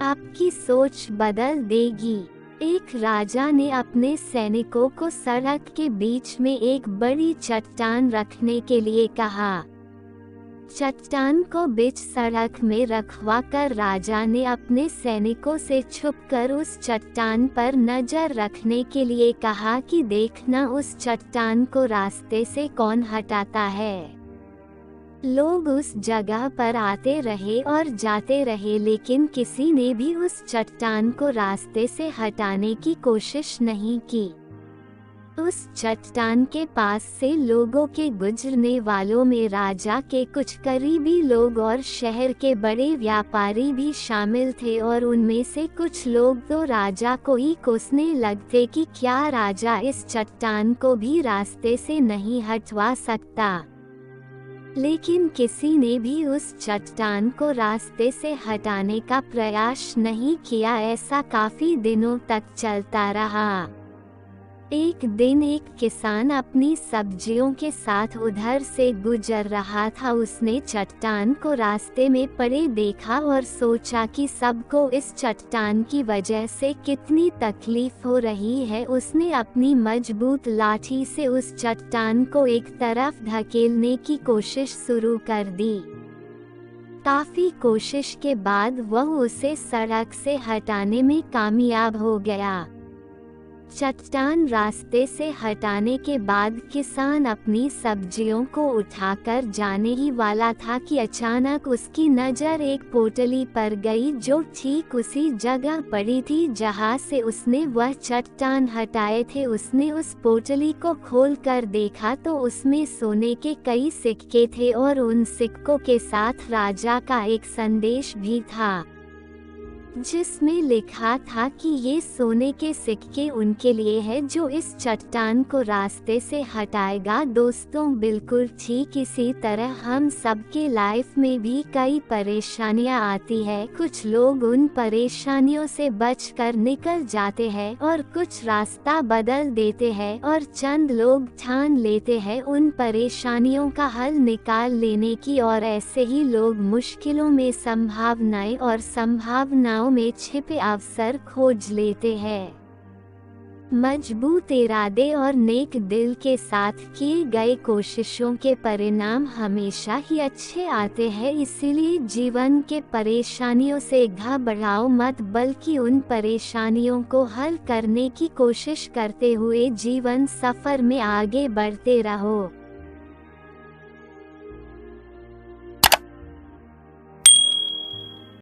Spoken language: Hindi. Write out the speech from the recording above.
आपकी सोच बदल देगी। एक राजा ने अपने सैनिकों को सड़क के बीच में एक बड़ी चट्टान रखने के लिए कहा। चट्टान को बीच सड़क में रखवाकर राजा ने अपने सैनिकों से छुपकर उस चट्टान पर नजर रखने के लिए कहा कि देखना उस चट्टान को रास्ते से कौन हटाता है। लोग उस जगह पर आते रहे और जाते रहे, लेकिन किसी ने भी उस चट्टान को रास्ते से हटाने की कोशिश नहीं की। उस चट्टान के पास से लोगों के गुजरने वालों में राजा के कुछ करीबी लोग और शहर के बड़े व्यापारी भी शामिल थे, और उनमें से कुछ लोग तो राजा को ही कोसने लगते कि क्या राजा इस चट्टान को भी रास्ते से नहीं हटवा सकता। लेकिन किसी ने भी उस चट्टान को रास्ते से हटाने का प्रयास नहीं किया। ऐसा काफी दिनों तक चलता रहा। एक दिन एक किसान अपनी सब्जियों के साथ उधर से गुजर रहा था। उसने चट्टान को रास्ते में पड़े देखा और सोचा कि सबको इस चट्टान की वजह से कितनी तकलीफ हो रही है। उसने अपनी मजबूत लाठी से उस चट्टान को एक तरफ धकेलने की कोशिश शुरू कर दी। काफी कोशिश के बाद वह उसे सड़क से हटाने में कामयाब हो गया। चट्टान रास्ते से हटाने के बाद किसान अपनी सब्जियों को उठाकर जाने ही वाला था कि अचानक उसकी नज़र एक पोटली पर गई जो ठीक उसी जगह पड़ी थी जहां से उसने वह चट्टान हटाए थे। उसने उस पोटली को खोलकर देखा तो उसमें सोने के कई सिक्के थे और उन सिक्कों के साथ राजा का एक संदेश भी था, जिसमें लिखा था कि ये सोने के सिक्के उनके लिए है जो इस चट्टान को रास्ते से हटाएगा। दोस्तों, बिल्कुल ठीक इसी तरह हम सबके लाइफ में भी कई परेशानियां आती है। कुछ लोग उन परेशानियों से बचकर निकल जाते हैं और कुछ रास्ता बदल देते हैं, और चंद लोग ठान लेते हैं उन परेशानियों का हल निकाल लेने की, और ऐसे ही लोग मुश्किलों में संभावनाएं और संभावनाओं में छिपे अवसर खोज लेते हैं। मजबूत इरादे और नेक दिल के साथ किए गए कोशिशों के परिणाम हमेशा ही अच्छे आते हैं। इसीलिए जीवन के परेशानियों से घबराओ मत, बल्कि उन परेशानियों को हल करने की कोशिश करते हुए जीवन सफर में आगे बढ़ते रहो।